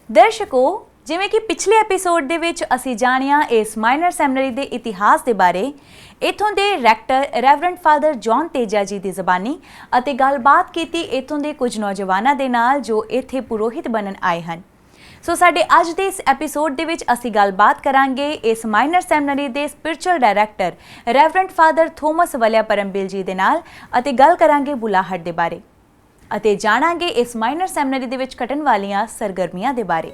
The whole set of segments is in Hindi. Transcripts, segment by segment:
ਦਰਸ਼ਕੋ, ਜਿਵੇਂ ਕਿ ਪਿਛਲੇ ਐਪੀਸੋਡ ਦੇ ਵਿੱਚ ਅਸੀਂ ਜਾਣਿਆ ਇਸ ਮਾਈਨਰ ਸੈਮਨਰੀ ਦੇ ਇਤਿਹਾਸ ਦੇ ਬਾਰੇ, ਇਥੋਂ ਦੇ rector reverend father John Teja ji ਦੀ ਜ਼ਬਾਨੀ ਅਤੇ ਗੱਲਬਾਤ ਕੀਤੀ ਇਥੋਂ ਦੇ ਕੁਝ ਨੌਜਵਾਨਾਂ ਦੇ ਨਾਲ ਜੋ ਇੱਥੇ ਪੁਰੋਹਿਤ ਬਣਨ ਆਏ ਹਨ। ਸੋ ਸਾਡੇ ਅੱਜ ਦੇ ਇਸ ਐਪੀਸੋਡ ਦੇ ਵਿੱਚ ਅਸੀਂ ਗੱਲਬਾਤ ਕਰਾਂਗੇ ਇਸ ਮਾਈਨਰ ਸੈਮਨਰੀ ਦੇ spiritual director reverend father Thomas Valiyaparambil ji ਦੇ ਨਾਲ ਅਤੇ ਗੱਲ ਕਰਾਂਗੇ ਬੁਲਾਹਟ ਦੇ ਬਾਰੇ ਅਤੇ ਜਾਣਾਂਗੇ ਇਸ ਮਾਈਨਰ ਸੈਮਨਰੀ ਦੇ ਵਿੱਚ ਘਟਣ ਵਾਲੀਆਂ ਸਰਗਰਮੀਆਂ ਦੇ ਬਾਰੇ।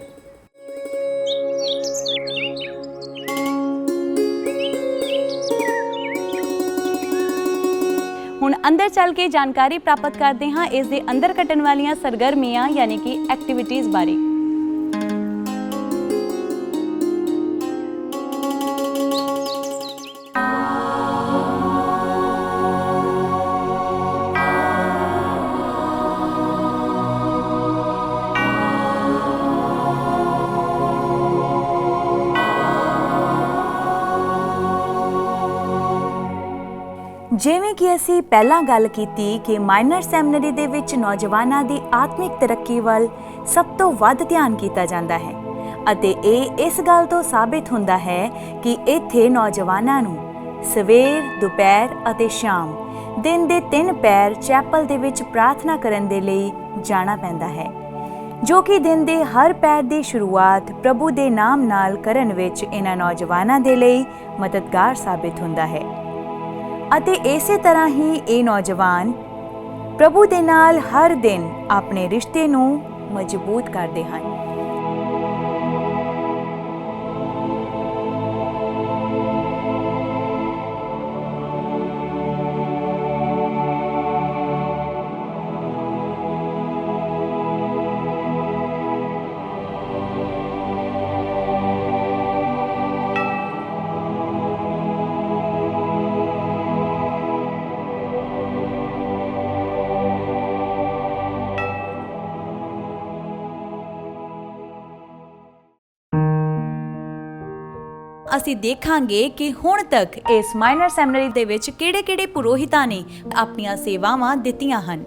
ਹੁਣ ਅੰਦਰ ਚੱਲ ਕੇ ਜਾਣਕਾਰੀ ਪ੍ਰਾਪਤ ਕਰਦੇ ਹਾਂ ਇਸ ਦੇ ਅੰਦਰ ਘਟਣ ਵਾਲੀਆਂ ਸਰਗਰਮੀਆਂ ਯਾਨੀ ਕਿ ਐਕਟੀਵਿਟੀਜ਼ ਬਾਰੇ। ਜਿਵੇਂ ਕਿ ਅਸੀਂ ਪਹਿਲਾਂ ਗੱਲ ਕੀਤੀ ਕਿ ਮਾਈਨਰ ਸੈਮਨਰੀ ਦੇ ਵਿੱਚ ਨੌਜਵਾਨਾਂ ਦੀ ਆਤਮਿਕ ਤਰੱਕੀ ਵੱਲ ਸਭ ਤੋਂ ਵੱਧ ਧਿਆਨ ਕੀਤਾ ਜਾਂਦਾ ਹੈ ਅਤੇ ਇਹ ਇਸ ਗੱਲ ਤੋਂ ਸਾਬਿਤ ਹੁੰਦਾ ਹੈ ਕਿ ਇੱਥੇ ਨੌਜਵਾਨਾਂ ਨੂੰ ਸਵੇਰ, ਦੁਪਹਿਰ ਅਤੇ ਸ਼ਾਮ ਦਿਨ ਦੇ 3 ਪਹਿਰ ਚੈਪਲ ਦੇ ਵਿੱਚ ਪ੍ਰਾਰਥਨਾ ਕਰਨ ਦੇ ਲਈ ਜਾਣਾ ਪੈਂਦਾ ਹੈ, ਜੋ ਕਿ ਦਿਨ ਦੇ ਹਰ ਪਹਿਰ ਦੀ ਸ਼ੁਰੂਆਤ ਪ੍ਰਭੂ ਦੇ ਨਾਮ ਨਾਲ ਕਰਨ ਵਿੱਚ ਇਹਨਾਂ ਨੌਜਵਾਨਾਂ ਦੇ ਲਈ ਮਦਦਗਾਰ ਸਾਬਿਤ ਹੁੰਦਾ ਹੈ। ਅਤੇ ਇਸੇ ਤਰ੍ਹਾਂ ਹੀ ਇਹ ਨੌਜਵਾਨ ਪ੍ਰਭੂ ਦੇ ਨਾਲ ਹਰ ਦਿਨ ਆਪਣੇ ਰਿਸ਼ਤੇ ਨੂੰ ਮਜ਼ਬੂਤ ਕਰਦੇ ਹਨ। ਅਸੀਂ ਦੇਖਾਂਗੇ ਕਿ ਹੁਣ ਤੱਕ ਇਸ ਮਾਈਨਰ ਸੈਮਨਰੀ ਦੇ ਵਿੱਚ ਕਿਹੜੇ-ਕਿਹੜੇ ਪੁਰੋਹਿਤਾਂ ਨੇ ਆਪਣੀਆਂ ਸੇਵਾਵਾਂ ਦਿੱਤੀਆਂ ਹਨ।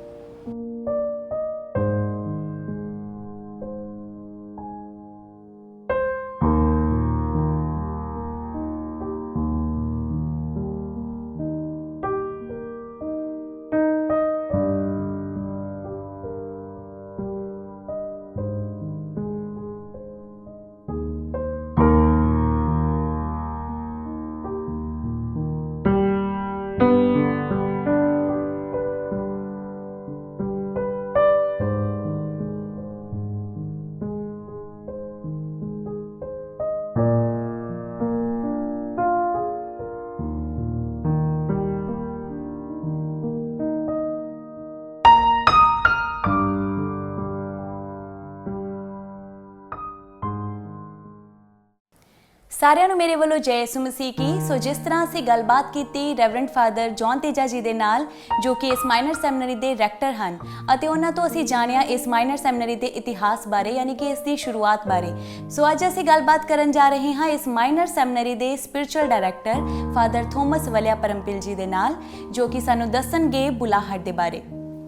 ਸਾਰਿਆਂ ਨੂੰ ਮੇਰੇ ਵੱਲੋਂ ਜੈ ਯਿਸੂ ਮਸੀਹ ਕੀ। ਸੋ ਜਿਸ ਤਰ੍ਹਾਂ ਅਸੀਂ ਗੱਲਬਾਤ ਕੀਤੀ ਰੈਵਰੈਂਡ ਫਾਦਰ ਜੌਨ ਤੇਜਾ ਜੀ ਦੇ ਨਾਲ, ਜੋ ਕਿ ਇਸ ਮਾਈਨਰ ਸੈਮਨਰੀ ਦੇ ਰੈਕਟਰ ਹਨ, ਅਤੇ ਉਹਨਾਂ ਤੋਂ ਅਸੀਂ ਜਾਣਿਆ ਇਸ ਮਾਈਨਰ ਸੈਮਨਰੀ ਦੇ ਇਤਿਹਾਸ ਬਾਰੇ ਯਾਨੀ ਕਿ ਇਸ ਦੀ ਸ਼ੁਰੂਆਤ ਬਾਰੇ। ਸੋ ਅੱਜ ਅਸੀਂ ਗੱਲਬਾਤ ਕਰਨ ਜਾ ਰਹੇ ਹਾਂ ਇਸ ਮਾਈਨਰ ਸੈਮਨਰੀ ਦੇ spiritual director father Thomas Valiyaparambil ji ਦੇ ਨਾਲ, ਜੋ ਕਿ ਸਾਨੂੰ ਦੱਸਣਗੇ ਬੁਲਾਹਟ ਦੇ ਬਾਰੇ।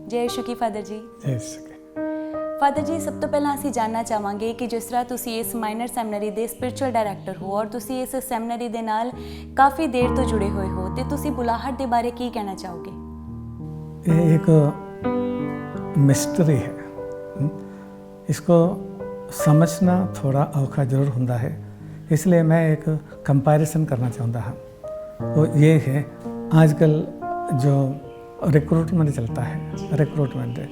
ਜੈ ਯਿਸੂ ਕੀ ਫਾਦਰ ਜੀ। ਫਾਦਰ ਜੀ, ਸਭ ਤੋਂ ਪਹਿਲਾਂ ਅਸੀਂ ਜਾਣਨਾ ਚਾਹਾਂਗੇ ਕਿ ਜਿਸ ਤਰ੍ਹਾਂ ਤੁਸੀਂ ਇਸ ਮਾਈਨਰ ਸੈਮਨਰੀ ਦੇ ਸਪਿਰਚੁਅਲ ਡਾਇਰੈਕਟਰ ਹੋ ਔਰ ਤੁਸੀਂ ਇਸ ਸੈਮਨਰੀ ਦੇ ਨਾਲ ਕਾਫੀ ਦੇਰ ਤੋਂ जुड़े हुए हो, ਤੇ ਤੁਸੀਂ ਬੁਲਾਹਟ ਦੇ ਬਾਰੇ ਕੀ ਕਹਿਣਾ ਚਾਹੋਗੇ? ये एक मिस्ट्री है, इसको समझना थोड़ा औखा जरूर होता है, इसलिए मैं एक कंपैरिजन करना चाहता हूँ। वो ये है, आजकल जो रिक्रूटमेंट चलता है, रिक्रूटमेंट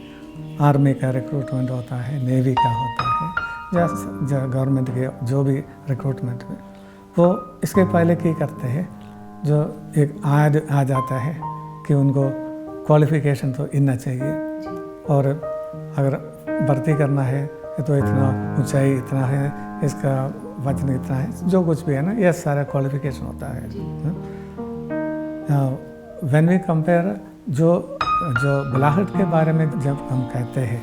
आर्मी का रिक्रूटमेंट होता है, नेवी का होता है, या गवर्नमेंट के जो भी रिक्रूटमेंट में, वो इसके पहले क्या करते हैं, जो एक ऐड आ जाता है कि उनको क्वालिफ़िकेशन तो इतना चाहिए और अगर भर्ती करना है तो इतना ऊंचाई इतना है, इसका वजन इतना है, जो कुछ भी है ना, ये सारा क्वालिफ़िकेशन होता है। व्हेन वी कंपेयर जो बुलाहट के बारे में जब हम कहते हैं,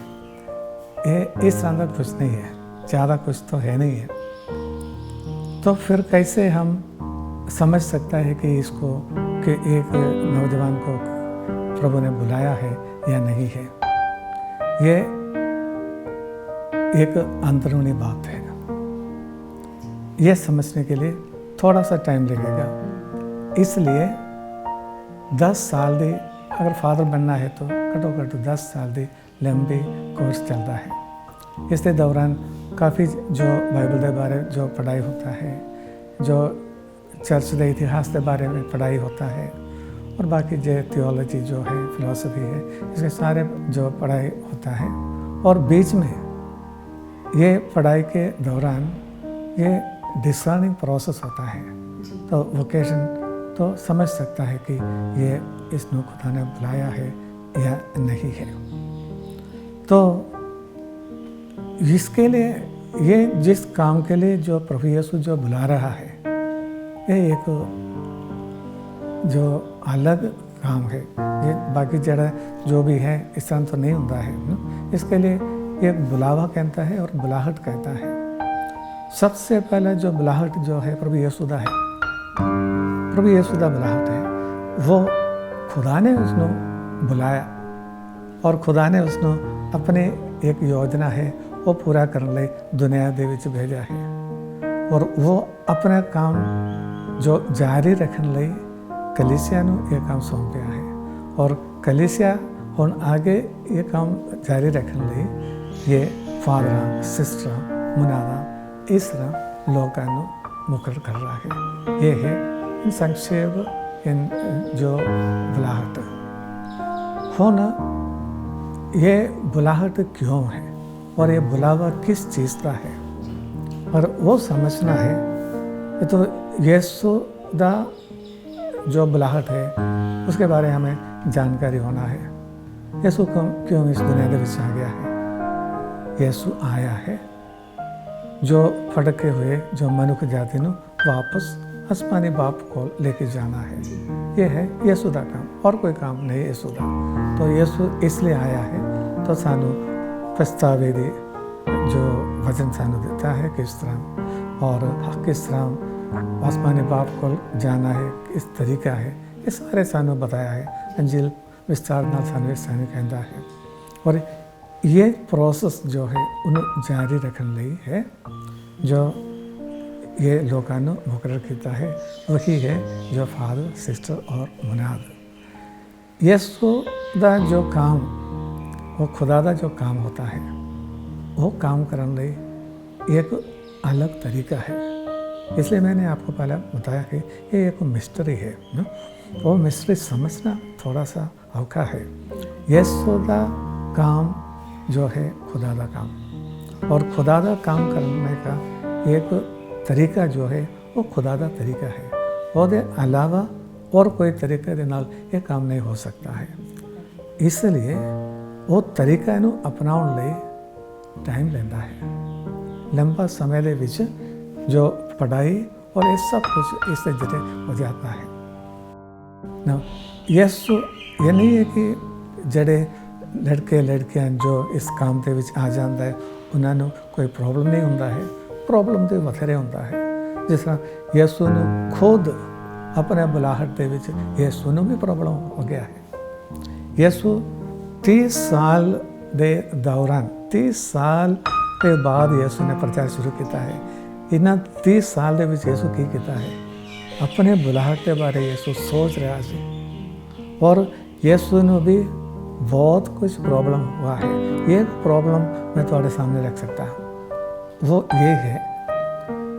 ये इस अंदर कुछ नहीं है, ज़्यादा कुछ तो है नहीं है, तो फिर कैसे हम समझ सकता है कि इसको कि एक नौजवान को प्रभु ने बुलाया है या नहीं है। ये एक अंदरूनी बात है। यह समझने के लिए थोड़ा सा टाइम लगेगा। इसलिए 10 साल ਦੀ अगर फादर बनना है तो घट्टो घट्ट 10 साल ਦੀ लंबी कोर्स चलता है। इस दे दौरान काफ़ी जो बाइबल के बारे जो पढ़ाई होता है, जो चर्च के इतिहास के बारे में पढ़ाई होता है, और बाकी जो थियोलॉजी जो है, फिलॉसफी है, इसके सारे जो पढ़ाई होता है। और बीच में ये पढ़ाई के दौरान ये डिसर्निंग प्रोसेस होता है। तो वोकेशन तो समझ सकता है कि ये इसको खुदा ने बुलाया है या नहीं है। तो इसके लिए ये जिस काम के लिए जो प्रभु यीशु जो बुला रहा है, ये एक जो अलग काम है। ये बाकी जड़ा जो भी है इस तरह तो नहीं होता है ना। इसके लिए एक बुलावा कहता है और बुलाहट कहता है। सबसे पहले जो बुलाहट जो है प्रभु यीशु दा है, प्रभु यीशु दा बुलाहट है। वो खुदा ने उसको बुलाया और खुदा ने उसको अपने एक योजना है वो पूरा करने लिए दुनिया दे विच भेजा है। और वो अपना काम जो जारी रखने लिए कलीसिया नूं ये काम सौंपया है। और कलीसिया हुण आगे ये काम जारी रखने लिए ये फादर सिस्टर मुनादा इस तरह लोगों को मुकर कर रहा है। ये है इन संक्षेप इन जो बुलाहट। होना ये बुलाहट क्यों है और ये बुलावा किस चीज़ का है, और वो समझना है। तो यीशु दा जो बुलाहट है उसके बारे में हमें जानकारी होना है। यीशु क्यों इस दुनिया के विच आ गया है। यीशु आया है जो फटके हुए जो मनुख जाति को वापस आसमानी बाप को लेके जाना है। ये है यीशु का काम, और कोई काम नहीं है यीशु का। तो यीशु इसलिए आया है तो सानू पछतावे दी जो वचन सानू देता है किस तरह, और किस तरह आसमानी बाप को जाना है, किस तरीका है, ये सारे सानू बताया है। अंजील विस्तार नाल सानू कहता है। और ये प्रोसेस जो है उन्हें जारी रखने लिए है जो ये लोगों ने मुकर्रर किया है। वही है जो फादर सिस्टर और मुनाद। यीशु दा जो काम वो खुदा दा जो काम होता है वो काम करने लिए एक अलग तरीका है। इसलिए मैंने आपको पहले बताया कि ये एक मिस्ट्री है ना। वो मिस्ट्री समझना थोड़ा सा औखा है। यीशु दा काम जो है खुदा दा काम, और खुदा दा काम करने का एक तरीका जो है वो खुदा दा तरीका है। और अलावा और कोई तरीके दे नाल ये काम नहीं हो सकता है। इसलिए वो तरीका नूं अपनाउण लई टाइम लेंदा है। लंबा समय दे विच जो पढ़ाई और ये सब कुछ इससे जुड़े हो जाता है ना। यीशु ये नहीं है कि जड़े लड़के लड़कियां जो इस काम के विच आ जाता है उन्होंने कोई प्रॉब्लम नहीं होता है। प्रॉब्लम तो बथेरे होता है। जिस तरह यीशु ने खुद अपने बुलाहट के विच यीशु ने भी प्रॉब्लम हो गया है। यीशु 30 साल के दौरान 30 साल के बाद यीशु ने प्रचार शुरू किया है। इन्हां 30 साल के विच यीशु की किया है, अपने बुलाहट के बारे यीशु सोच रहा सी। और यीशु ने भी बहुत कुछ प्रॉब्लम हुआ है। ये प्रॉब्लम मैं तुम्हारे सामने रख सकता हूँ। वो ये है,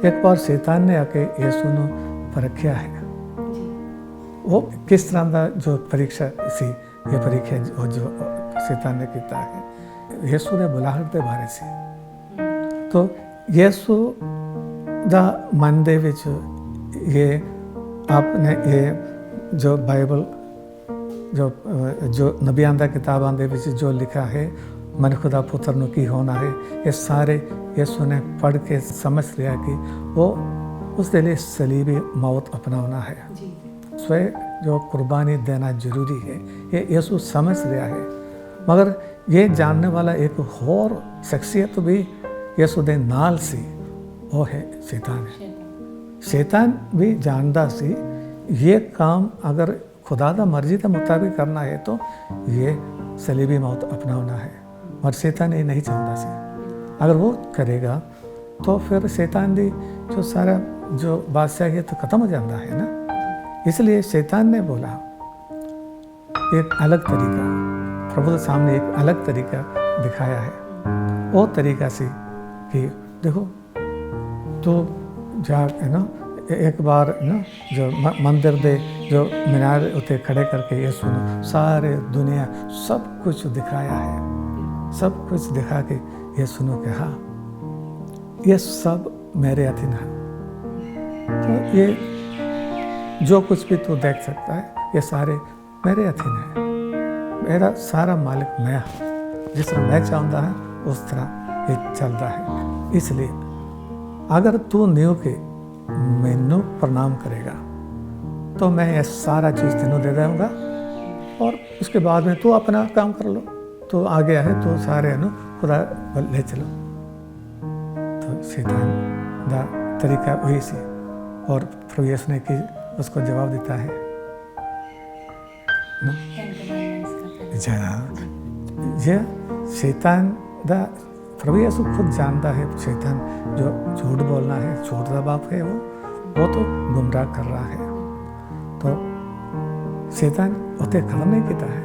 एक बार शैतान ने आके यीशु ने परखिया है। वो किस तरह का जो परीक्षा सी, ये परीक्षा जो शैतान ने किया है यीशु के बुलाहट के बारे से। तो यीशु दा मन दे विच ये आपने ये जो बाइबल जो नबियां दा किताबां दे विच जो लिखा है मनुख दा पुत्र नूं की होना है, ये सारे यीशु ने पढ़ के समझ लिया कि वो उसके लिए सलीबी मौत अपनाना है। स्वयं जो कुर्बानी देना जरूरी है, ये यीशु समझ लिया है। मगर ये जानने वाला एक और शख्सियत भी यीशु दे नाल सी, वो है शैतान है। शैतान भी जानता सी ये काम अगर खुदा दा मर्जी के मुताबिक करना है तो ये सलीबी मौत अपनाना है। और शैतान ये नहीं चाहता सी। अगर वो करेगा तो फिर शैतान दी जो सारा जो बादशाही तो ख़त्म हो जाता है ना। इसलिए शैतान ने बोला एक अलग तरीका, प्रभु के सामने एक अलग तरीका दिखाया है। वो तरीका से कि देखो तो जा है ना एक बार ना जो मंदिर दे जो मीनार उते खड़े करके ये सुनो सारे दुनिया सब कुछ दिखाया है, सब कुछ दिखा के ये सुनो कि हाँ ये सब मेरे अधीन है। तो ये जो कुछ भी तू देख सकता है ये सारे मेरे अधीन है। मेरा सारा मालिक मैं हूँ, जिस तरह मैं चाहता है उस तरह ये चलता है। इसलिए अगर तू न्यू के मैनू प्रणाम करेगा तो मैं ये सारा चीज़ तेनों दे दूँगा और उसके बाद में तू अपना काम कर लो। तो आगे है तो सारे है ना खुदा ले चलो। तो शैतान दा तरीका वही से और प्रभु यीशु ने कि उसको जवाब देता है ना ये शैतान दा प्रभु यीशु खुद जानता है शैतान जो झूठ बोलना है, झूठ का बाप है वो तो गुमराह कर रहा है। तो शैतान उते खत्म नहीं किया है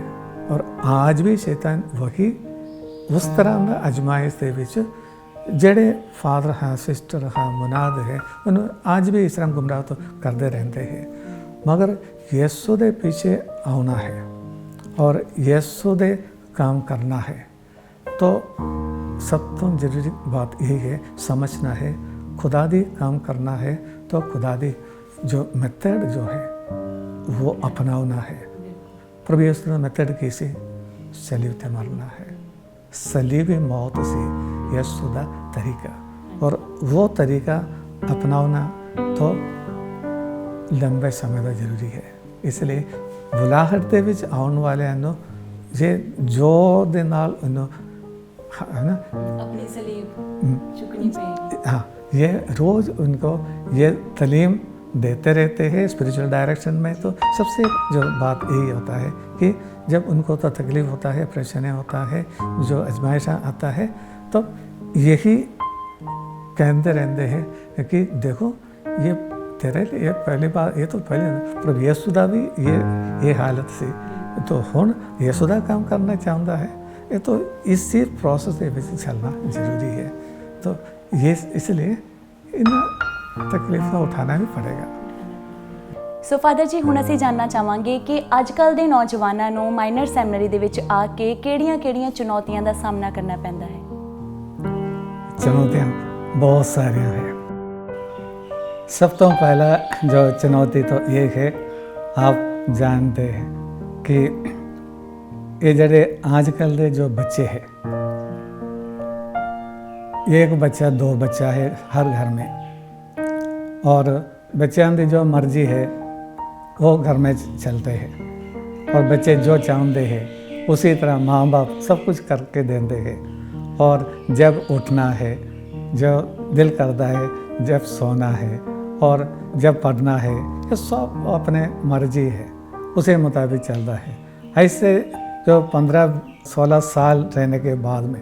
और आज भी शैतान वही उस तरह का अजमाइश के विच जेड़े फादर हाँ सिस्टर हाँ मुनाद है उन्होंने आज भी इस तरह गुमराह तो करते रहते हैं। मगर यीशु के पीछे आना है और यीशु के काम करना है। तो सब तो जरूरी बात यही है, समझना है, खुदा दी काम करना है तो खुदा दी जो मेथड जो है वो अपनाना है। प्रभु यीशु ने मेथड कैसे सलीब ते मरना है, सलीबी मौत से यीशु दा तरीका और वो तरीका अपनाना तो लंबे समय का जरूरी है। इसलिए बुलाहट दे विच आउण वाले नो जे जो दे नाल उन्हों है ना अपनी सलीब चुकनी पड़ेगी। हाँ ये रोज़ उनको ये तालीम देते रहते हैं स्पिरिचुअल डायरेक्शन में। तो सबसे जो बात यही होता है कि जब उनको तो तकलीफ़ होता है, परेशानी होता है, जो आजमाइश आता है तो यही कहते रहते हैं कि देखो ये तेरे लिए पहली बार ये तो पहले प्रभु यीशु दा भी ये हालत से तो हुण यीशु दा काम करना चाहता है। ये तो इसी प्रोसेस के विच चलना जरूरी है। तो ये इसलिए इन तकलीफ को उठाना भी पड़ेगा। सो फादर जी हुण असीं जानना चाहांगे कि अजकल दे नौजवानां नूं माइनर सैमिनरी दे विच आके किहड़ियां-किहड़ियां चुनौतियां दा सामना करना पैंदा है? चुनौतियाँ बहुत सारी हैं। सब तो पहला जो चुनौती तो ये है, आप जानते हैं कि ये जड़े आजकल के जो बच्चे हैं, एक बच्चा दो बच्चा है हर घर में और बच्चों की जो मर्जी है वो घर में चलते हैं और बच्चे जो चाहते हैं उसी तरह माँ बाप सब कुछ करके देते हैं। और जब उठना है, जो दिल करता है, जब सोना है और जब पढ़ना है, ये सब अपने मर्जी है, उसी मुताबिक चलता है। ऐसे जो 15-16 साल रहने के बाद में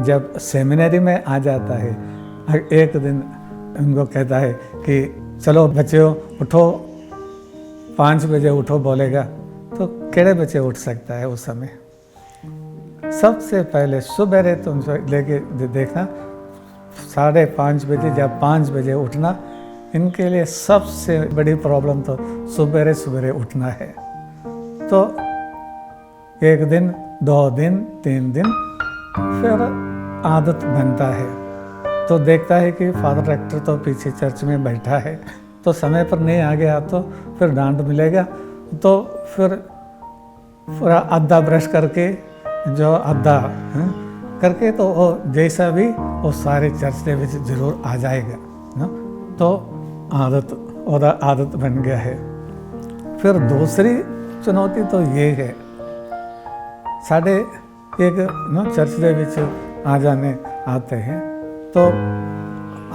जब सेमिनरी में आ जाता है, एक दिन उनको कहता है कि चलो बच्चों उठो, 5 बजे उठो बोलेगा तो केड़े बच्चे उठ सकता है उस समय? सबसे पहले सुबह तुम लेके देखना 5:30 बजे या 5 बजे उठना, इनके लिए सबसे बड़ी प्रॉब्लम तो सुबह उठना है। तो 1 दिन 2 दिन 3 दिन फिर आदत बनता है। तो देखता है कि फादर रेक्टर तो पीछे चर्च में बैठा है, तो समय पर नहीं आ गया तो फिर डांट मिलेगा। तो फिर पूरा आधा ब्रश करके जो आधा करके तो वो जैसा भी वो सारे चर्च के विच जरूर आ जाएगा ना। तो आदत बन गया है। फिर दूसरी चुनौती तो ये है, साढ़े एक ना चर्च के विच आ जाने आते हैं तो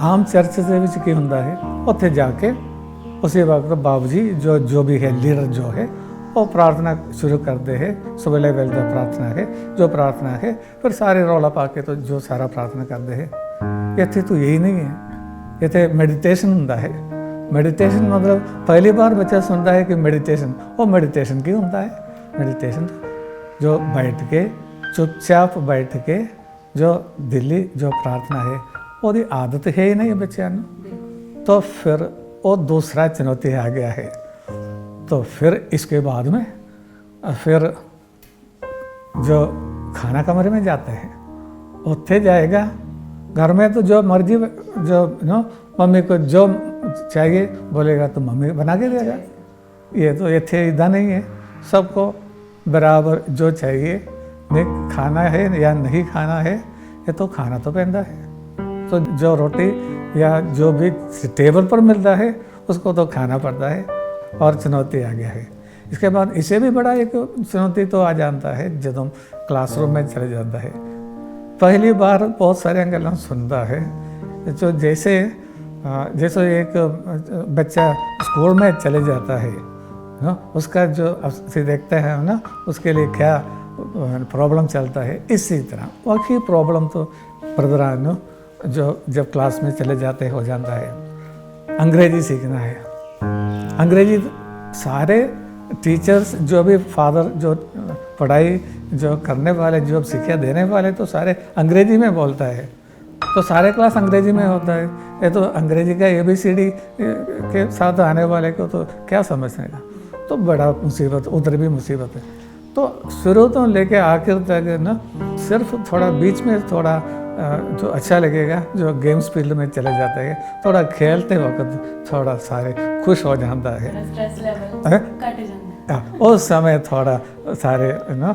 आम चर्च के विच की होंदा है, उत्थे जाके उसी वक्त बाबू जी जो भी है लीडर जो है वो प्रार्थना शुरू करते हैं, सुबह वेले प्रार्थना है, जो प्रार्थना है फिर सारे रौला पाके तो जो सारा प्रार्थना करते हैं। इत्थे तो यही नहीं है, इत्थे मैडिटेशन हुंदा है। मैडिटेशन मतलब पहली बार बच्चा सुनता है कि मैडिटेशन, वो मैडिटेशन की होता है। मैडिटेशन जो बैठ के चुपचाप बैठ के जो दिल्ली जो प्रार्थना है वो आदत है ही नहीं बच्चों ने, तो फिर वो दूसरा चुनौती आ गया है। तो फिर इसके बाद में फिर जो खाना कमरे में जाते हैं उत्थे जाएगा, घर में तो जो मर्जी जो मम्मी को जो चाहिए बोलेगा तो मम्मी बना के देगा। ये तो इत्थे इदा नहीं है, सबको बराबर जो चाहिए, नहीं खाना है या नहीं खाना है, ये तो खाना तो पैदा है। तो जो रोटी या जो भी टेबल पर मिलता है उसको तो खाना पड़ता है, और चुनौती आ गया है। इसके बाद इसे भी बड़ा एक चुनौती तो आ जाता है जब हम क्लासरूम में चले जाता है। पहली बार बहुत सारे अंकल सुनता है, जो जैसे एक बच्चा स्कूल में चले जाता है ना, उसका जो देखता है ना उसके लिए क्या प्रॉब्लम चलता है, इसी तरह वही प्रॉब्लम तो प्रधान जो जब क्लास में चले जाते हो जाता है। अंग्रेजी सीखना है, अंग्रेजी सारे टीचर्स जो भी फादर जो पढ़ाई जो करने वाले जो शिक्षा देने वाले तो सारे अंग्रेजी में बोलता है, तो सारे क्लास अंग्रेजी में होता है। ये तो अंग्रेजी का ABCD के साथ आने वाले को तो क्या समझने का, तो बड़ा मुसीबत, उधर भी मुसीबत है। तो शुरू तो लेके आखिर तक ना सिर्फ थोड़ा बीच में थोड़ा जो अच्छा लगेगा, जो गेम्स फील्ड में चले जाते हैं, थोड़ा खेलते वक्त थोड़ा सारे खुश हो जाता है, स्ट्रेस लेवल घट जाता है। उस समय थोड़ा सारे ना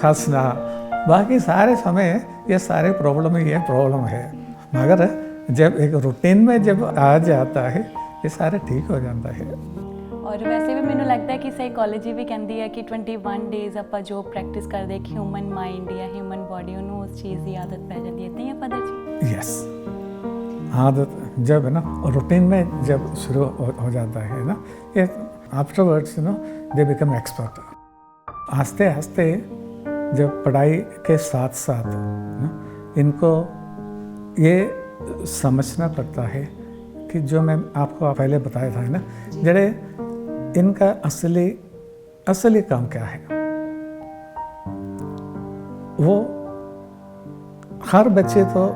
हंसना, बाकी सारे समय ये सारे प्रॉब्लम ही ये प्रॉब्लम है। मगर जब एक रूटीन में जब आ जाता है ये सारे ठीक हो जाता है। और वैसे भी मैंने लगता है कि साइकोलॉजी भी कहती है कि 21 डेज ਆਪਾਂ ਜੋ ਪ੍ਰੈਕਟਿਸ ਕਰਦੇ ਕਿ ਹਿਊਮਨ ਮਾਈਂਡ ਜਾਂ ਹਿਊਮਨ ਬਾਡੀ ਉਹਨੂੰ ਉਸ ਚੀਜ਼ ਦੀ ਆਦਤ ਪੈ ਜਾਂਦੀ ਹੈ। ਤਾਂ ਫਾਦਰ जी यस, आदत जब है ना रूटीन में जब शुरू हो जाता है ना, ये आफ्टरवर्ड्स दे बिकम एक्सपर्ट। आस्ते आस्ते जब पढ़ाई के साथ साथ इनको ये समझना पड़ता है कि जो मैं आपको पहले बताया था ना, जड़े इनका असली काम क्या है। वो हर बच्चे तो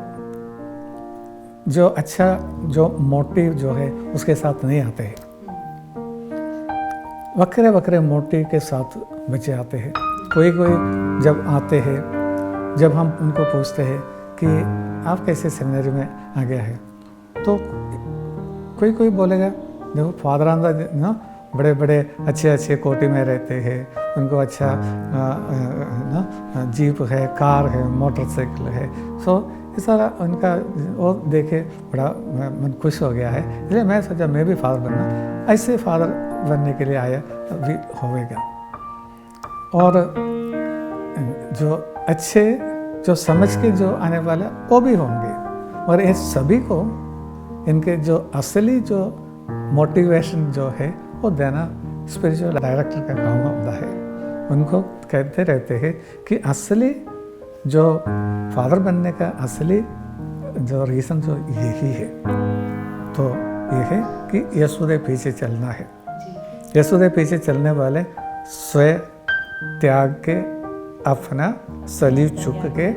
जो अच्छा जो मोटिव जो है उसके साथ नहीं आते हैं, वक्रे वक्रे मोटिव के साथ बच्चे आते हैं। कोई जब आते हैं, जब हम उनको पूछते हैं कि आप कैसे सेमिनरी में आ गया है, तो कोई बोलेगा देखो फादर आंदा ना बड़े बड़े अच्छे कोटी में रहते हैं, उनको अच्छा जीप है, कार है, मोटरसाइकिल है, सो इस तरह उनका वो देखे बड़ा मन खुश हो गया है। इसलिए मैं सोचा मैं भी फादर बनना, ऐसे फादर बनने के लिए आया भी होगा। और जो अच्छे जो समझ के जो आने वाला वो भी होंगे, और ये सभी को इनके जो असली जो मोटिवेशन जो है वो देना स्पिरिचुअल डायरेक्टर का काम होता है। उनको कहते रहते हैं कि असली जो फादर बनने का असली जो रीज़न जो यही है, तो ये है कि यीशु के पीछे चलना है। यीशु के पीछे चलने वाले स्वयं त्याग के अपना सलीब चुक के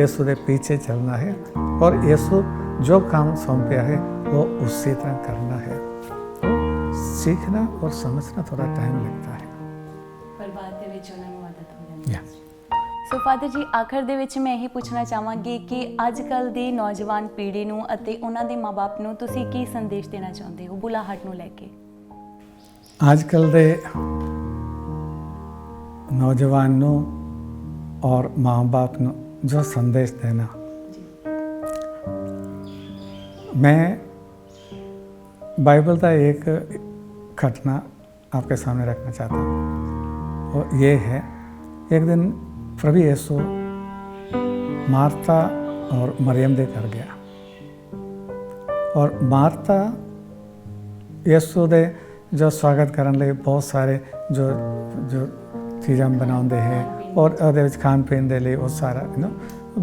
यीशु के पीछे चलना है, और यीशु जो काम सौंपया है वो उसी तरह करना है। सीखना और समझना थोड़ा टाइम लगता है, पर बाद ਦੇ ਵਿੱਚ ਉਹਨਾਂ ਨੂੰ ਆਦਤ ਹੋ ਜਾਂਦੀ ਹੈ। ਸੋ ਫਾਦਰ ਜੀ, ਆਖਰ ਦੇ ਵਿੱਚ ਮੈਂ ਇਹੀ ਪੁੱਛਣਾ ਚਾਹਾਂਗੀ ਕਿ ਅੱਜ ਕੱਲ੍ਹ ਦੀ ਨੌਜਵਾਨ ਪੀੜ੍ਹੀ ਨੂੰ ਅਤੇ ਉਹਨਾਂ ਦੇ ਮਾਪੇ ਨੂੰ ਤੁਸੀਂ ਕੀ ਸੰਦੇਸ਼ ਦੇਣਾ ਚਾਹੁੰਦੇ ਹੋ ਬੁਲਾਹਟ ਨੂੰ ਲੈ ਕੇ? आजकल ਦੇ नौजवान ਨੂੰ और माँ बाप ਨੂੰ जो संदेश देना, मैं बाइबल का एक घटना आपके सामने रखना चाहता हूँ। वो ये है, एक दिन प्रभु यीशु मार्था और मरियम दे घर गया, और मार्था यीशु दे जो स्वागत करने लिए बहुत सारे जो जो चीज़ां बनाते हैं और ਉਹਦੇ ਵਿੱਚ खान पीन के लिए वो सारा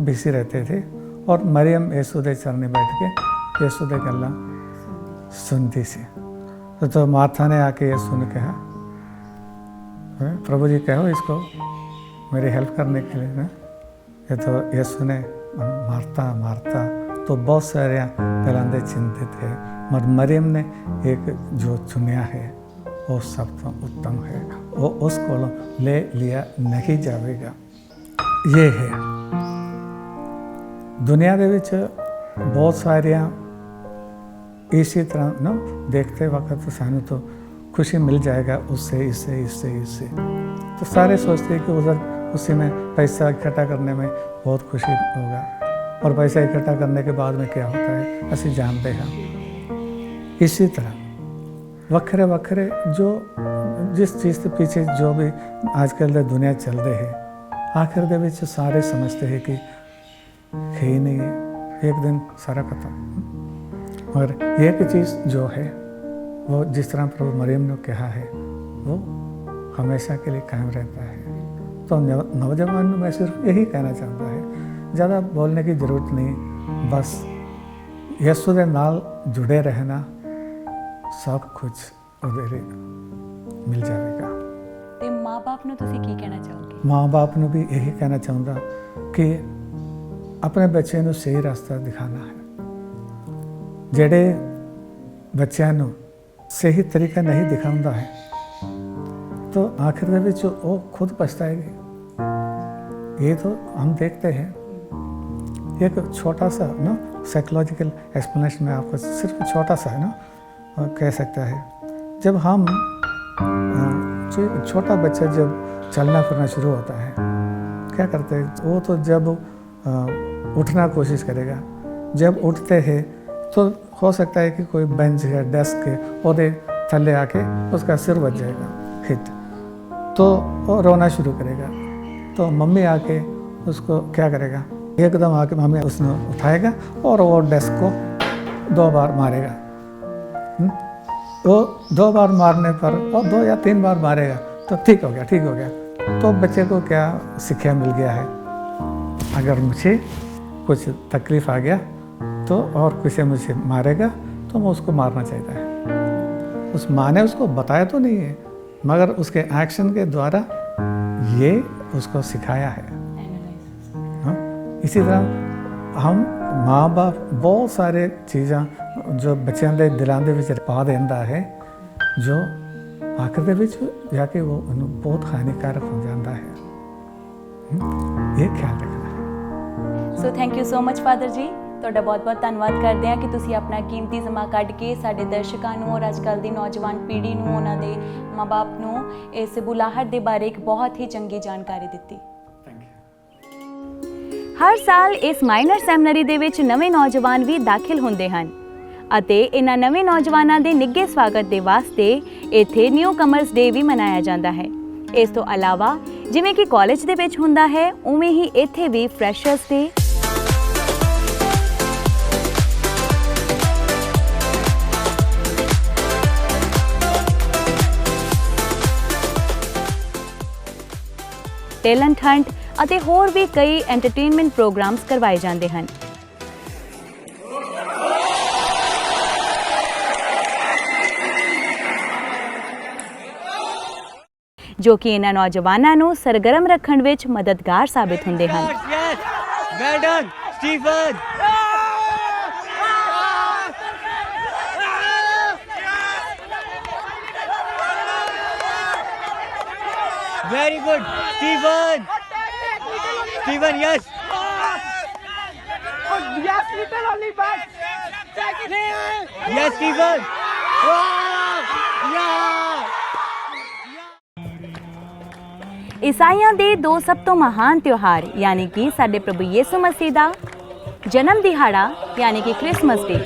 बिजी रहते थे। और मरियम यीशु के चरणे बैठ के यीशु की गल्लां सुनती सी। तो मार्था ने आके यीशु ने कहा, प्रभु जी कहो इसको मेरी हेल्प करने के लिए ना। ये तो यीशु ने मार्था मार्था तो बहुत सारे गलांदे चिंतित है, मगर मरियम ने एक जो चुनिया है वो सब तो उत्तम है, वो उसको ले लिया नहीं जाएगा। ये है दुनिया के विच बहुत सारिया इसी तरह ना देखते वक्त सानू तो खुशी मिल जाएगा उससे इससे इससे इससे, तो सारे सोचते हैं कि उधर उसी में पैसा इकट्ठा करने में बहुत खुशी होगा, और पैसा इकट्ठा करने के बाद में क्या होता है असं जानते हैं। इसी तरह वक्रे वक्रे जो जिस चीज़ के पीछे जो भी आजकल की दुनिया चल रही है, आखिर दे विच सारे समझते हैं कि है ही नहीं है, एक दिन सारा खत्म। मगर एक चीज़ जो है वो जिस तरह प्रभु मरियम ने कहा है वो हमेशा के लिए कायम रहता है। तो नौजवान मैं सिर्फ यही कहना चाहता है, ज़्यादा बोलने की ज़रूरत नहीं, बस यीशु के नाल जुड़े रहना, सब कुछ उधर मिल जाएगा। ਤੇ ਮਾਂ-ਬਾਪ ਨੂੰ ਤੁਸੀਂ ਕੀ ਕਹਿਣਾ ਚਾਹੋਗੇ? माँ बाप ने भी यही कहना चाहूँगा कि अपने बच्चे ਨੂੰ सही रास्ता दिखाना है। ਜਿਹੜੇ ਬੱਚਿਆਂ ਨੂੰ सही तरीका नहीं दिखाता है तो आखिर में वो खुद पछताएगी। ये तो हम देखते हैं। एक छोटा सा ना साइकोलॉजिकल एक्सप्लेनेशन में आपको सिर्फ छोटा सा है ना कह सकता है। जब हम छोटा बच्चा जब चलना फिरना शुरू होता है क्या करते हैं, वो तो जब उठना कोशिश करेगा, जब उठते हैं तो हो सकता है कि कोई बेंच या डेस्क के ओदे थल्ले आके उसका सिर बच जाएगा हिट, तो वो रोना शुरू करेगा। तो मम्मी आके उसको क्या करेगा, एकदम आके मम्मी उसने उठाएगा और वो डेस्क को 2 बार मारेगा। वो 2 बार मारने पर और 2 या 3 बार मारेगा तो ठीक हो गया ठीक हो गया। तो बच्चे को क्या शिक्षा मिल गया है, अगर मुझे कुछ तकलीफ़ आ गया तो और किसी मुझे मारेगा तो मैं उसको मारना चाहता है। उस माँ ने उसको बताया तो नहीं है, मगर उसके एक्शन के द्वारा ये उसको सिखाया है। हाँ? इसी तरह हम माँ बाप बहुत सारे चीज़ां जो बच्चों के दिलों के विच पा देंदा है, जो आखिर दे विच जाके वो बहुत हानिकारक हो जाता है। ये ख्याल रखना है। So thank you so much father ਜੀ, ਤੁਹਾਡਾ ਬਹੁਤ-ਬਹੁਤ ਧੰਨਵਾਦ ਕਰਦੇ ਹਾਂ ਕਿ ਤੁਸੀਂ ਆਪਣਾ ਕੀਮਤੀ ਸਮਾਂ ਕੱਢ ਕੇ ਸਾਡੇ ਦਰਸ਼ਕਾਂ ਨੂੰ ਔਰ ਅੱਜਕੱਲ੍ਹ ਦੀ ਨੌਜਵਾਨ ਪੀੜ੍ਹੀ ਨੂੰ, ਉਹਨਾਂ ਦੇ ਮਾਂ-ਬਾਪ ਨੂੰ ਇਸ ਬੁਲਾਹਟ ਦੇ ਬਾਰੇ ਇੱਕ ਬਹੁਤ ਹੀ ਚੰਗੀ ਜਾਣਕਾਰੀ ਦਿੱਤੀ। ਹਰ ਸਾਲ ਇਸ ਮਾਈਨਰ ਸੈਮੀਨਰੀ ਦੇ ਵਿੱਚ ਨਵੇਂ ਨੌਜਵਾਨ ਵੀ ਦਾਖਲ ਹੁੰਦੇ ਹਨ ਅਤੇ ਇਹਨਾਂ ਨਵੇਂ ਨੌਜਵਾਨਾਂ ਦੇ ਨਿੱਘੇ ਸਵਾਗਤ ਦੇ ਵਾਸਤੇ ਇੱਥੇ ਨਿਊ ਕਮਰਸ ਡੇ ਵੀ ਮਨਾਇਆ ਜਾਂਦਾ ਹੈ। ਇਸ ਤੋਂ ਇਲਾਵਾ ਜਿਵੇਂ ਕਿ ਕਾਲਜ ਦੇ ਵਿੱਚ ਹੁੰਦਾ ਹੈ, ਉਵੇਂ ਹੀ ਇੱਥੇ ਵੀ ਫਰੈਸ਼ਰਸ ਡੇ, ਟੈਲੈਂਟ ਹੰਟ ਅਤੇ ਹੋਰ ਵੀ ਕਈ ਐਂਟਰਟੇਨਮੈਂਟ ਪ੍ਰੋਗਰਾਮਸ ਕਰਵਾਏ ਜਾਂਦੇ ਹਨ। ਜੋ ਕਿ ਇਹਨਾਂ ਨੌਜਵਾਨਾਂ ਨੂੰ ਸਰਗਰਮ ਰੱਖਣ ਵਿੱਚ ਮਦਦਗਾਰ ਸਾਬਿਤ ਹੁੰਦੇ ਹਨ। Well done, Stephen. Very good, Stephen. Stephen, yes. Yes, little only back. Yes, Stephen. Wow. Yeah. ਈਸਾਈਆਂ ਦੇ 2 ਸਭ ਤੋਂ ਮਹਾਨ ਤਿਉਹਾਰ ਯਾਨੀ ਕਿ ਸਾਡੇ ਪ੍ਰਭੂ ਯਿਸੂ ਮਸੀਹ ਦਾ ਜਨਮ ਦਿਹਾੜਾ ਯਾਨੀ ਕਿ ਕ੍ਰਿਸਮਸ ਡੇ,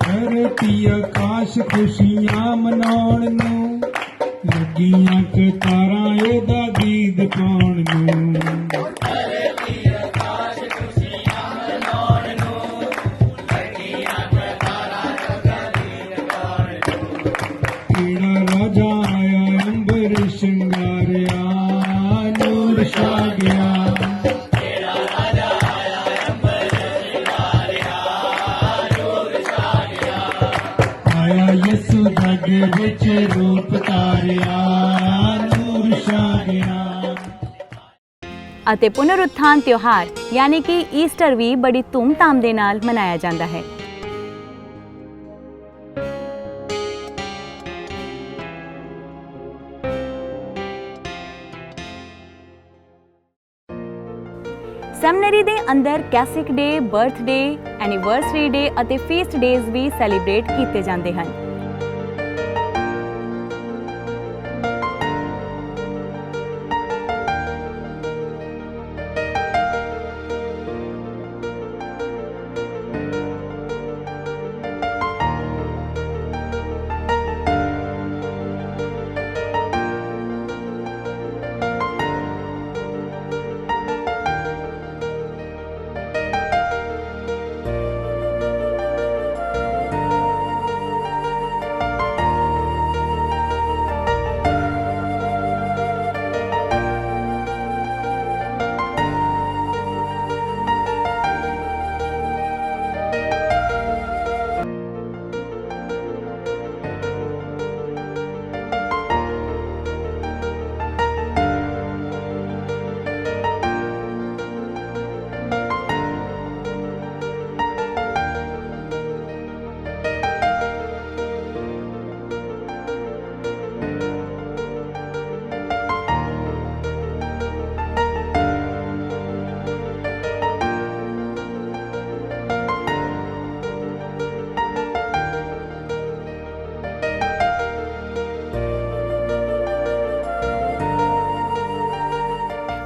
ਧਰਤੀ ਆਕਾਸ਼ ਖੁਸ਼ੀਆਂ ਮਨਾਉਣ ਨੂੰ, ਲੱਗੀਆਂ ਕਤਾਰਾਂ ਇਹਦਾ ਦੀਦ ਪਾਉਣ ਨੂੰ। छा गया। आया यसु जग विच रूप तारिया, नूर छा गया। ਅਤੇ ਪੁਨਰੁत्थान ਤਿਉਹਾਰ ਯਾਨੀ ਕਿ ਈਸਟਰ ਵੀ ਬੜੀ ਧੂਮਧਾਮ ਦੇ ਨਾਲ ਮਨਾਇਆ ਜਾਂਦਾ ਹੈ। ਸੈਮਨਰੀ ਦੇ ਅੰਦਰ ਕੈਸਿਕ ਡੇ, ਬਰਥਡੇ, ਐਨੀਵਰਸਰੀ ਡੇ ਅਤੇ ਫੀਸਟ ਡੇਜ਼ ਵੀ ਸੈਲੀਬ੍ਰੇਟ ਕੀਤੇ ਜਾਂਦੇ ਹਨ।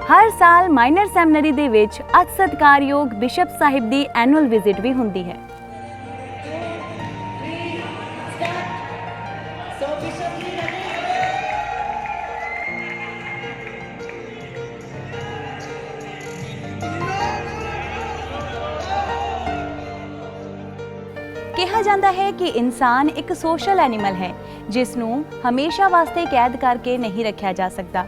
ਹਰ ਸਾਲ ਮਾਈਨਰ ਸੈਮਨਰੀ ਦੇ ਵਿੱਚ ਅਤ ਸਤਿਕਾਰਯੋਗ ਬਿਸ਼ਪ ਸਾਹਿਬ ਦੀ ਐਨੂਅਲ ਵਿਜ਼ਿਟ ਵੀ ਹੁੰਦੀ ਹੈ। ਕਿਹਾ ਜਾਂਦਾ ਹੈ ਕਿ ਇਨਸਾਨ ਇੱਕ ਸੋਸ਼ਲ ਐਨੀਮਲ ਹੈ ਜਿਸ ਨੂੰ ਹਮੇਸ਼ਾ ਵਾਸਤੇ ਕੈਦ ਕਰਕੇ ਨਹੀਂ ਰੱਖਿਆ ਜਾ ਸਕਦਾ।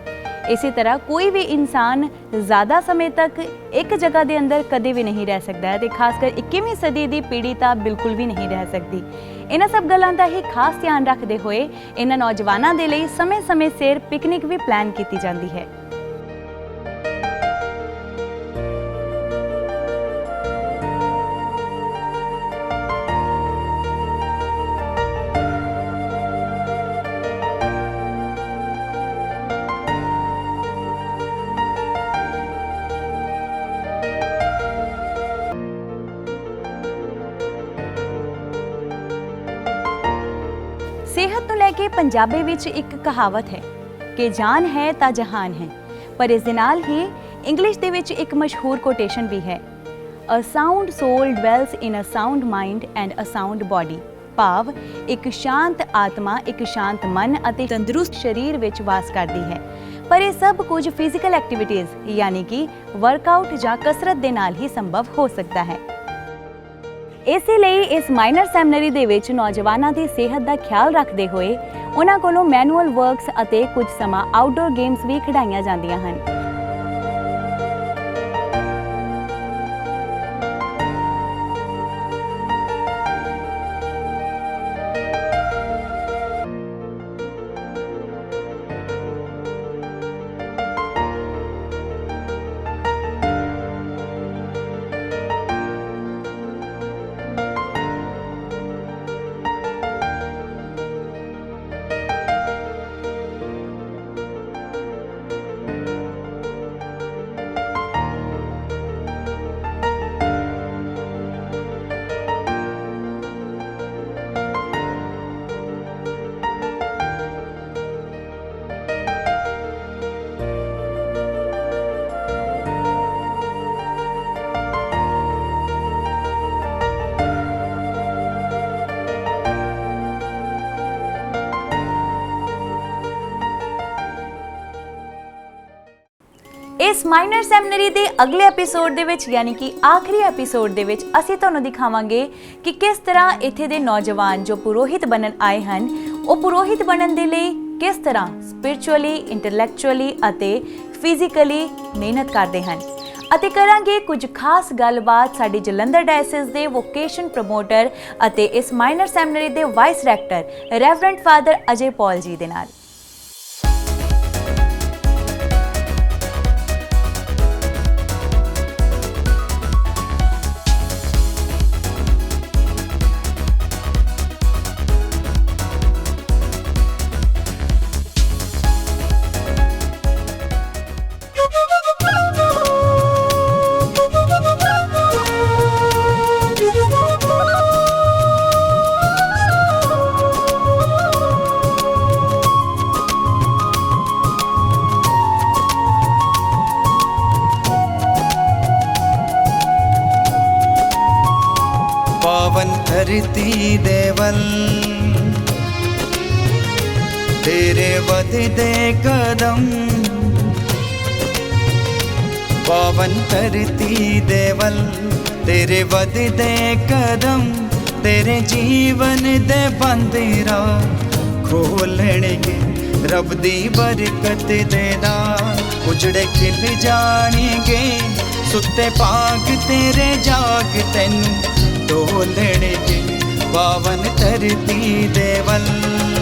ਇਸੇ ਤਰ੍ਹਾਂ ਕੋਈ ਵੀ ਇਨਸਾਨ ਜ਼ਿਆਦਾ ਸਮੇਂ ਤੱਕ ਇੱਕ ਜਗ੍ਹਾ ਦੇ ਅੰਦਰ ਕਦੇ ਵੀ ਨਹੀਂ ਰਹਿ ਸਕਦਾ ਹੈ ਤੇ ਖਾਸ ਕਰ 21ਵੀਂ ਸਦੀ ਦੀ ਪੀੜ੍ਹੀ ਤਾਂ ਬਿਲਕੁਲ ਵੀ ਨਹੀਂ ਰਹਿ ਸਕਦੀ। ਇਹਨਾਂ ਸਭ ਗੱਲਾਂ ਦਾ ਹੀ ਖਾਸ ਧਿਆਨ ਰੱਖਦੇ ਹੋਏ ਇਹਨਾਂ ਨੌਜਵਾਨਾਂ ਦੇ ਲਈ ਸਮੇਂ-ਸਮੇਂ ਸਿਰ ਪਿਕਨਿਕ ਵੀ ਪਲਾਨ ਕੀਤੀ ਜਾਂਦੀ ਹੈ। ਸਿਹਤ ਨੂੰ ਲੈ ਕੇ ਪੰਜਾਬੀ ਵਿੱਚ ਇੱਕ ਕਹਾਵਤ ਹੈ ਕਿ ਜਾਨ ਹੈ ਤਾਂ ਜਹਾਨ ਹੈ, ਪਰ ਇਸ ਦੇ ਨਾਲ ਹੀ ਇੰਗਲਿਸ਼ ਦੇ ਵਿੱਚ ਇੱਕ ਮਸ਼ਹੂਰ ਕੋਟੇਸ਼ਨ ਵੀ ਹੈ, a sound soul dwells in a sound mind and a sound body. ਭਾਵ ਇੱਕ ਸ਼ਾਂਤ ਆਤਮਾ, ਇੱਕ ਸ਼ਾਂਤ ਮਨ ਅਤੇ ਤੰਦਰੁਸਤ ਸਰੀਰ ਵਿੱਚ ਵਾਸ ਕਰਦੀ ਹੈ। ਪਰ ਇਹ ਸਭ ਕੁਝ ਫਿਜ਼ੀਕਲ ਐਕਟੀਵਿਟੀਜ਼ ਯਾਨੀ ਕਿ ਵਰਕਆਊਟ ਜਾਂ ਕਸਰਤ ਦੇ ਨਾਲ ਹੀ ਸੰਭਵ ਹੋ ਸਕਦਾ ਹੈ। ਇਸੇ ਲਈ ਇਸ ਮਾਈਨਰ ਸੈਮਨਰੀ ਦੇ ਵਿੱਚ ਨੌਜਵਾਨਾਂ ਦੀ ਸਿਹਤ ਦਾ ਖਿਆਲ ਰੱਖਦੇ ਹੋਏ ਉਹਨਾਂ ਕੋਲੋਂ ਮੈਨੂਅਲ ਵਰਕਸ ਅਤੇ ਕੁਝ ਸਮਾਂ ਆਊਟਡੋਰ ਗੇਮਸ ਵੀ ਖਿਡਾਈਆਂ ਜਾਂਦੀਆਂ ਹਨ। ਇਸ ਮਾਈਨਰ ਸੈਮਨਰੀ ਦੇ ਅਗਲੇ ਐਪੀਸੋਡ ਦੇ ਵਿੱਚ ਯਾਨੀ ਕਿ ਆਖਰੀ ਐਪੀਸੋਡ ਦੇ ਵਿੱਚ ਅਸੀਂ ਤੁਹਾਨੂੰ ਦਿਖਾਵਾਂਗੇ ਕਿ ਕਿਸ ਤਰ੍ਹਾਂ ਇੱਥੇ ਦੇ ਨੌਜਵਾਨ ਜੋ ਪੁਰੋਹਿਤ ਬਣਨ ਆਏ ਹਨ ਉਹ ਪੁਰੋਹਿਤ ਬਣਨ ਦੇ ਲਈ ਕਿਸ ਤਰ੍ਹਾਂ ਸਪਿਰਿਚੁਅਲੀ, ਇੰਟੈਲੈਕਚੁਅਲੀ ਅਤੇ ਫਿਜ਼ੀਕਲੀ ਮਿਹਨਤ ਕਰਦੇ ਹਨ। ਅਤੇ ਕਰਾਂਗੇ ਕੁਝ ਖਾਸ ਗੱਲਬਾਤ ਸਾਡੇ ਜਲੰਧਰ ਡਾਇਸਿਸ ਦੇ ਵੋਕੇਸ਼ਨ ਪ੍ਰਮੋਟਰ ਅਤੇ ਇਸ ਮਾਈਨਰ ਸੈਮੀਨਰੀ ਦੇ ਵਾਈਸ ਰੈਕਟਰ ਰੈਵਰੈਂਡ ਫਾਦਰ ਅਜੇ ਪੌਲ ਜੀ ਦੇ ਨਾਲ। पावन धरती दे वल तेरे वधदे कदम, पावन धरती दे वल तेरे वधदे कदम, तेरे जीवन दे बंदिरा खोलणगे रब दी बरकत दे नाल, उजड़े खिल जाणगे सुते पाग तेरे जाग तैनू ढोलणगे पावन धरती दे वल।